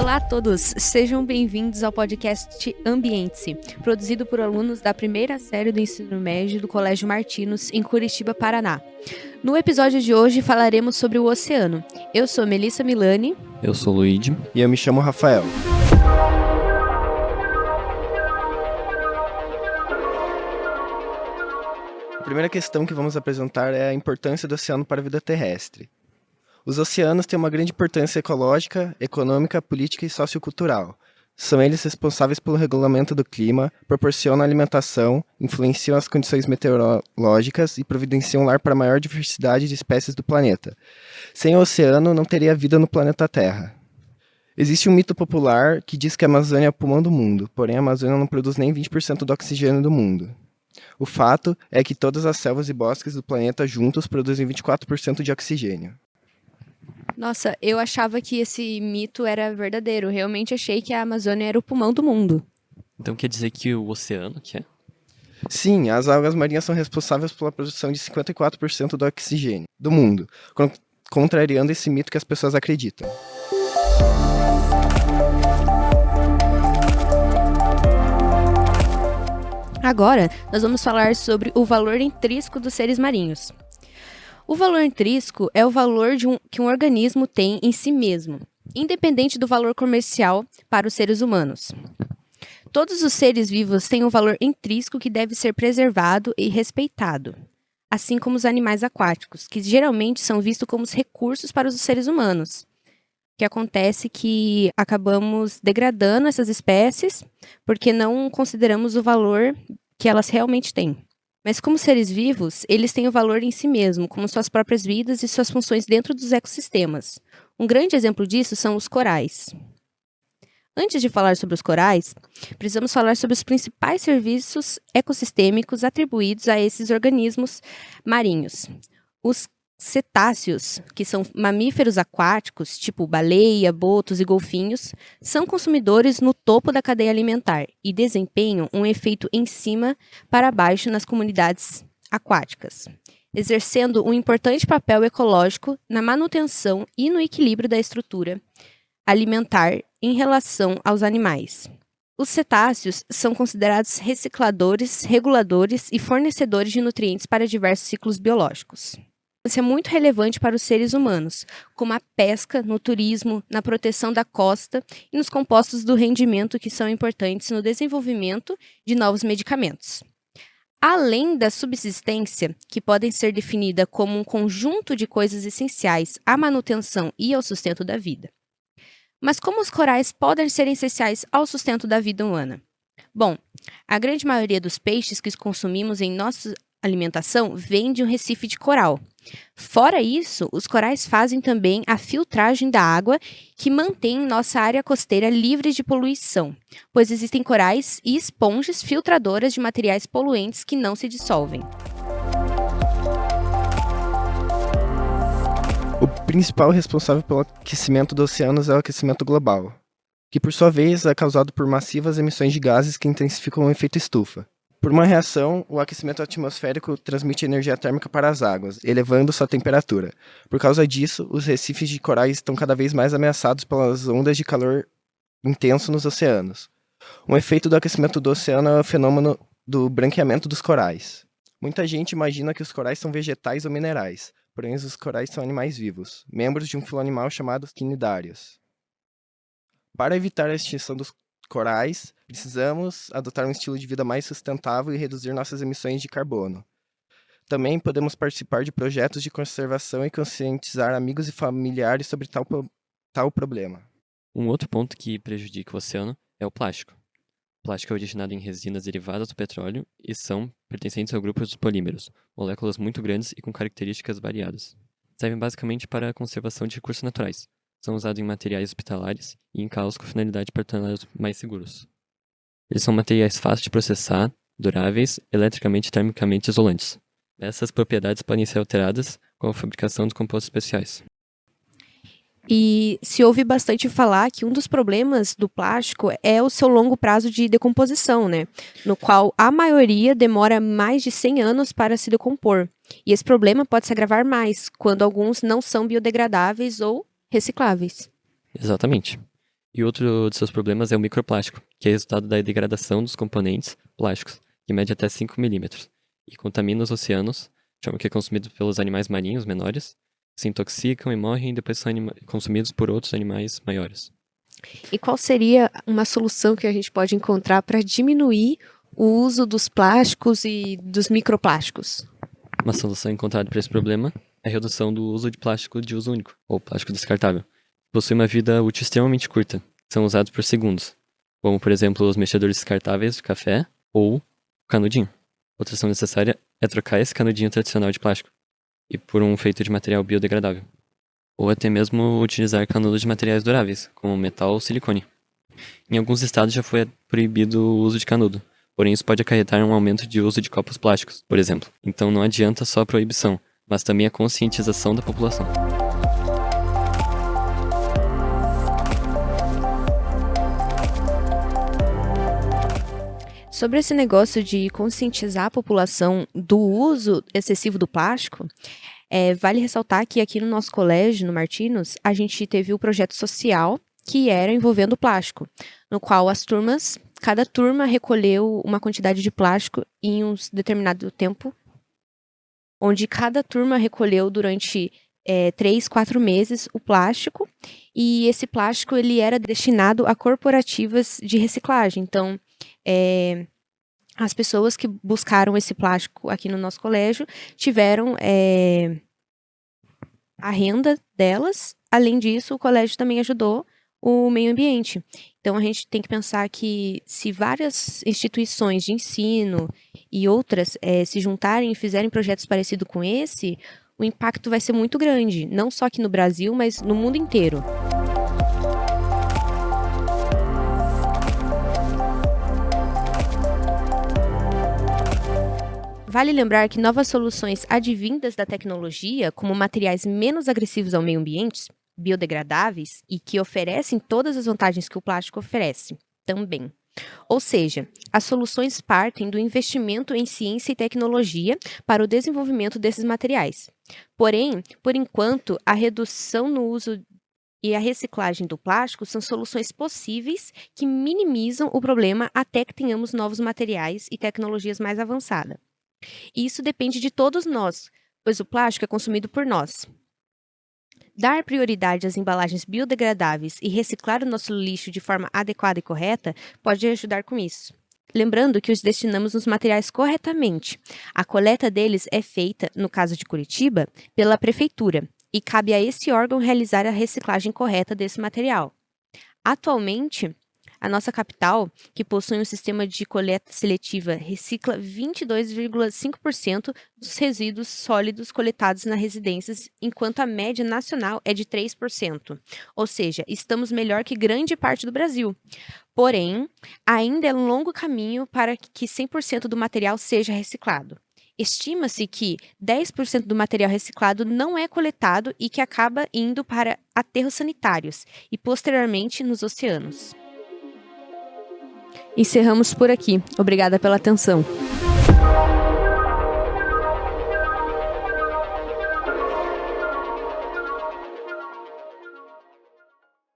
Olá a todos, sejam bem-vindos ao podcast Ambiente-se, produzido por alunos da primeira série do ensino médio do Colégio Martinos, em Curitiba, Paraná. No episódio de hoje falaremos sobre o oceano. Eu sou Melissa Milani. Eu sou o Luigi. E eu me chamo Rafael. A primeira questão que vamos apresentar é a importância do oceano para a vida terrestre. Os oceanos têm uma grande importância ecológica, econômica, política e sociocultural. São eles responsáveis pelo regulamento do clima, proporcionam alimentação, influenciam as condições meteorológicas e providenciam um lar para a maior diversidade de espécies do planeta. Sem o oceano, não teria vida no planeta Terra. Existe um mito popular que diz que a Amazônia é o pulmão do mundo, porém a Amazônia não produz nem 20% do oxigênio do mundo. O fato é que todas as selvas e bosques do planeta juntos produzem 24% de oxigênio. Nossa, eu achava que esse mito era verdadeiro. Realmente achei que a Amazônia era o pulmão do mundo. Então quer dizer que o oceano que é? Sim, as algas marinhas são responsáveis pela produção de 54% do oxigênio do mundo, contrariando esse mito que as pessoas acreditam. Agora, nós vamos falar sobre o valor intrínseco dos seres marinhos. O valor intrínseco é o valor que um organismo tem em si mesmo, independente do valor comercial para os seres humanos. Todos os seres vivos têm um valor intrínseco que deve ser preservado e respeitado, assim como os animais aquáticos, que geralmente são vistos como os recursos para os seres humanos. O que acontece é que acabamos degradando essas espécies porque não consideramos o valor que elas realmente têm. Mas como seres vivos, eles têm o valor em si mesmo, como suas próprias vidas e suas funções dentro dos ecossistemas. Um grande exemplo disso são os corais. Antes de falar sobre os corais, precisamos falar sobre os principais serviços ecossistêmicos atribuídos a esses organismos marinhos. Os cetáceos, que são mamíferos aquáticos, tipo baleia, botos e golfinhos, são consumidores no topo da cadeia alimentar e desempenham um efeito em cima para baixo nas comunidades aquáticas, exercendo um importante papel ecológico na manutenção e no equilíbrio da estrutura alimentar em relação aos animais. Os cetáceos são considerados recicladores, reguladores e fornecedores de nutrientes para diversos ciclos biológicos. Isso é muito relevante para os seres humanos, como a pesca, no turismo, na proteção da costa e nos compostos do rendimento que são importantes no desenvolvimento de novos medicamentos. Além da subsistência, que podem ser definida como um conjunto de coisas essenciais à manutenção e ao sustento da vida. Mas como os corais podem ser essenciais ao sustento da vida humana? Bom, a grande maioria dos peixes que consumimos em nossa alimentação vem de um recife de coral. Fora isso, os corais fazem também a filtragem da água que mantém nossa área costeira livre de poluição, pois existem corais e esponjas filtradoras de materiais poluentes que não se dissolvem. O principal responsável pelo aquecimento dos oceanos é o aquecimento global, que por sua vez é causado por massivas emissões de gases que intensificam o efeito estufa. Por uma reação, o aquecimento atmosférico transmite energia térmica para as águas, elevando sua temperatura. Por causa disso, os recifes de corais estão cada vez mais ameaçados pelas ondas de calor intenso nos oceanos. Um efeito do aquecimento do oceano é o fenômeno do branqueamento dos corais. Muita gente imagina que os corais são vegetais ou minerais, porém os corais são animais vivos, membros de um filo animal chamado quinidários. Para evitar a extinção dos corais, precisamos adotar um estilo de vida mais sustentável e reduzir nossas emissões de carbono. Também podemos participar de projetos de conservação e conscientizar amigos e familiares sobre tal problema. Um outro ponto que prejudica o oceano é o plástico. O plástico é originado em resinas derivadas do petróleo e são pertencentes ao grupo dos polímeros, moléculas muito grandes e com características variadas. Servem basicamente para a conservação de recursos naturais. São usados em materiais hospitalares e em carros com finalidade para torná-los mais seguros. Eles são materiais fáceis de processar, duráveis, eletricamente e termicamente isolantes. Essas propriedades podem ser alteradas com a fabricação de compostos especiais. E se ouve bastante falar que um dos problemas do plástico é o seu longo prazo de decomposição, né? No qual a maioria demora mais de 100 anos para se decompor. E esse problema pode se agravar mais, quando alguns não são biodegradáveis ou recicláveis. Exatamente. E outro de seus problemas é o microplástico, que é resultado da degradação dos componentes plásticos, que mede até 5 milímetros, e contamina os oceanos, que é consumido pelos animais marinhos menores, se intoxicam e morrem e depois são consumidos por outros animais maiores. E qual seria uma solução que a gente pode encontrar para diminuir o uso dos plásticos e dos microplásticos? Uma solução encontrada para esse problema é a redução do uso de plástico de uso único, ou plástico descartável. Possui uma vida útil extremamente curta, são usados por segundos, como por exemplo os mexedores descartáveis de café ou o canudinho. Outra ação necessária é trocar esse canudinho tradicional de plástico e por um feito de material biodegradável, ou até mesmo utilizar canudos de materiais duráveis, como metal ou silicone. Em alguns estados já foi proibido o uso de canudo, porém isso pode acarretar um aumento de uso de copos plásticos, por exemplo. Então não adianta só a proibição, mas também a conscientização da população. Sobre esse negócio de conscientizar a população do uso excessivo do plástico, vale ressaltar que aqui no nosso colégio, no Martinos, a gente teve o projeto social que era envolvendo o plástico, no qual cada turma recolheu uma quantidade de plástico em um determinado tempo, onde cada turma recolheu durante 3, 4 meses o plástico, e esse plástico ele era destinado a corporativas de reciclagem. Então, as pessoas que buscaram esse plástico aqui no nosso colégio tiveram a renda delas. Além disso, o colégio também ajudou o meio ambiente. Então, a gente tem que pensar que se várias instituições de ensino e outras se juntarem e fizerem projetos parecidos com esse, o impacto vai ser muito grande, não só aqui no Brasil, mas no mundo inteiro. Vale lembrar que novas soluções advindas da tecnologia, como materiais menos agressivos ao meio ambiente, biodegradáveis e que oferecem todas as vantagens que o plástico oferece, também. Ou seja, as soluções partem do investimento em ciência e tecnologia para o desenvolvimento desses materiais. Porém, por enquanto, a redução no uso e a reciclagem do plástico são soluções possíveis que minimizam o problema até que tenhamos novos materiais e tecnologias mais avançadas. E isso depende de todos nós, pois o plástico é consumido por nós. Dar prioridade às embalagens biodegradáveis e reciclar o nosso lixo de forma adequada e correta pode ajudar com isso. Lembrando que os destinamos os materiais corretamente. A coleta deles é feita, no caso de Curitiba, pela prefeitura, e cabe a esse órgão realizar a reciclagem correta desse material. Atualmente, a nossa capital, que possui um sistema de coleta seletiva, recicla 22,5% dos resíduos sólidos coletados nas residências, enquanto a média nacional é de 3%. Ou seja, estamos melhor que grande parte do Brasil. Porém, ainda é um longo caminho para que 100% do material seja reciclado. Estima-se que 10% do material reciclado não é coletado e que acaba indo para aterros sanitários e, posteriormente, nos oceanos. Encerramos por aqui. Obrigada pela atenção.